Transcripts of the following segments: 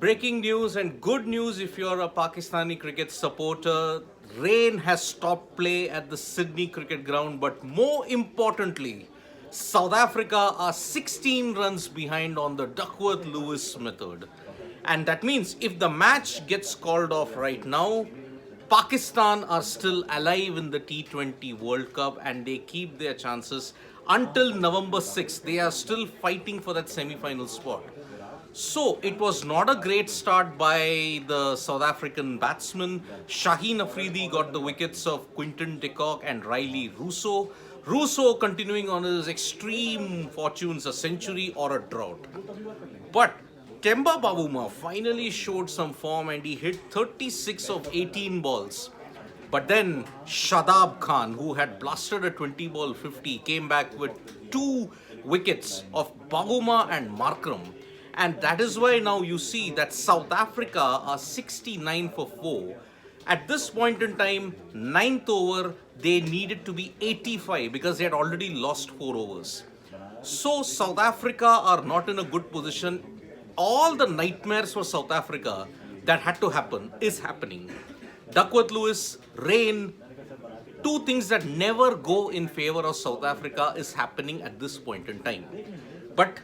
Breaking news and good news if you're a Pakistani cricket supporter. Rain has stopped play at the Sydney cricket ground, but more importantly, South Africa are 16 runs behind on the Duckworth-Lewis method. And that means if the match gets called off right now, Pakistan are still alive in the T20 World Cup and they keep their chances until November 6th. They are still fighting for that semi-final spot. So it was not a great start by the South African batsmen. Shaheen Afridi got the wickets of Quinton de Kock and Riley Rousseau. Rousseau continuing on his extreme fortunes, a century or a drought. But Temba Bavuma finally showed some form and he hit 36 of 18 balls. But then Shadab Khan, who had blasted a 20-ball 50, came back with 2 wickets of Bavuma and Markram. And that is why now you see that South Africa are 69 for 4. At this point in time, 9th over, they needed to be 85 because they had already lost 4 overs. So South Africa are not in a good position. All the nightmares for South Africa that had to happen is happening. Duckworth-Lewis, rain, 2 things that never go in favor of South Africa is happening at this point in time. But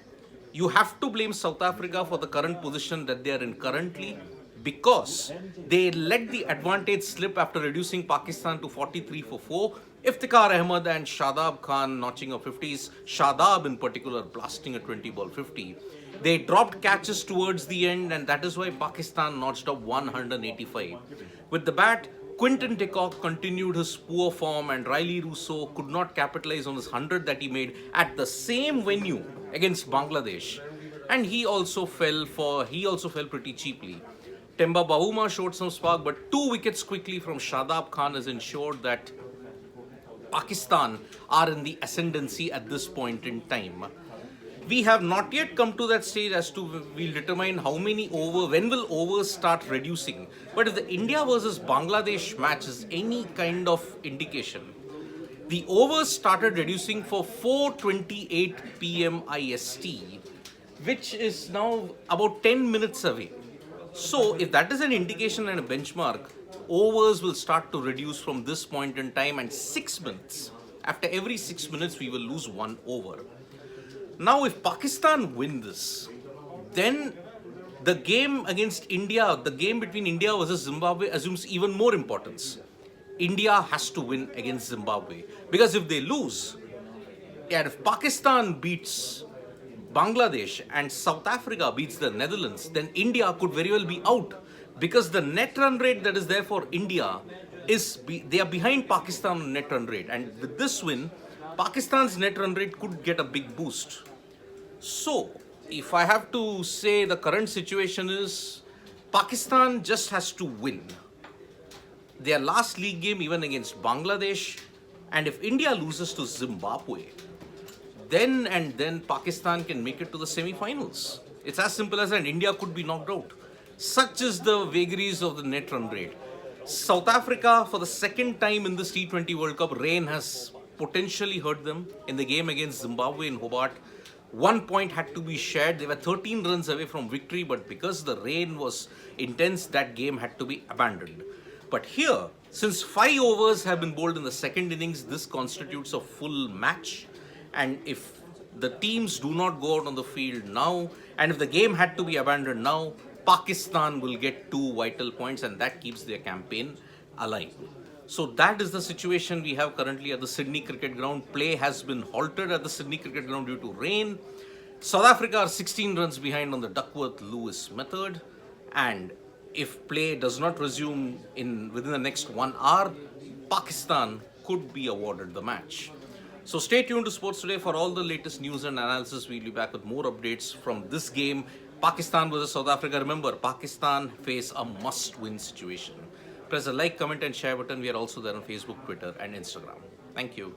you have to blame South Africa for the current position that they are in currently because they let the advantage slip after reducing Pakistan to 43 for 4. Iftikhar Ahmed and Shadab Khan notching of 50s, Shadab in particular blasting a 20-ball 50. They dropped catches towards the end and that is why Pakistan notched up 185. With the bat, Quinton de Kock continued his poor form and Riley Rousseau could not capitalize on his 100 that he made at the same venue against Bangladesh. And he also fell pretty cheaply. Temba Bavuma showed some spark, but 2 wickets quickly from Shadab Khan has ensured that Pakistan are in the ascendancy at this point in time. We have not yet come to that stage as to we'll determine how many when will overs start reducing. But if the India versus Bangladesh match is any kind of indication, the overs started reducing for 4:28 p.m. IST, which is now about 10 minutes away. So if that is an indication and a benchmark, overs will start to reduce from this point in time and 6 minutes. After every 6 minutes, we will lose 1 over. Now, if Pakistan win this, then the game against India, the game between India versus Zimbabwe assumes even more importance. India has to win against Zimbabwe because if they lose, and if Pakistan beats Bangladesh and South Africa beats the Netherlands, then India could very well be out because the net run rate that is there for India they are behind Pakistan on net run rate, and with this win, Pakistan's net run rate could get a big boost. So, if I have to say the current situation is, Pakistan just has to win their last league game even against Bangladesh, and if India loses to Zimbabwe, then Pakistan can make it to the semi-finals. It's as simple as that. India could be knocked out. Such is the vagaries of the net run rate. South Africa, for the second time in this T20 World Cup, rain has potentially hurt them in the game against Zimbabwe in Hobart. 1 point had to be shared. They were 13 runs away from victory, but because the rain was intense, that game had to be abandoned. But here, since 5 overs have been bowled in the second innings, this constitutes a full match. And if the teams do not go out on the field now, and if the game had to be abandoned now, Pakistan will get 2 vital points and that keeps their campaign alive. So that is the situation we have currently at the Sydney Cricket Ground. Play has been halted at the Sydney Cricket Ground due to rain. South Africa are 16 runs behind on the Duckworth-Lewis method. And if play does not resume within the next 1 hour, Pakistan could be awarded the match. So stay tuned to Sports Today for all the latest news and analysis. We'll be back with more updates from this game. Pakistan versus South Africa. Remember, Pakistan face a must-win situation. Press the like, comment and share button. We are also there on Facebook, Twitter and Instagram. Thank you.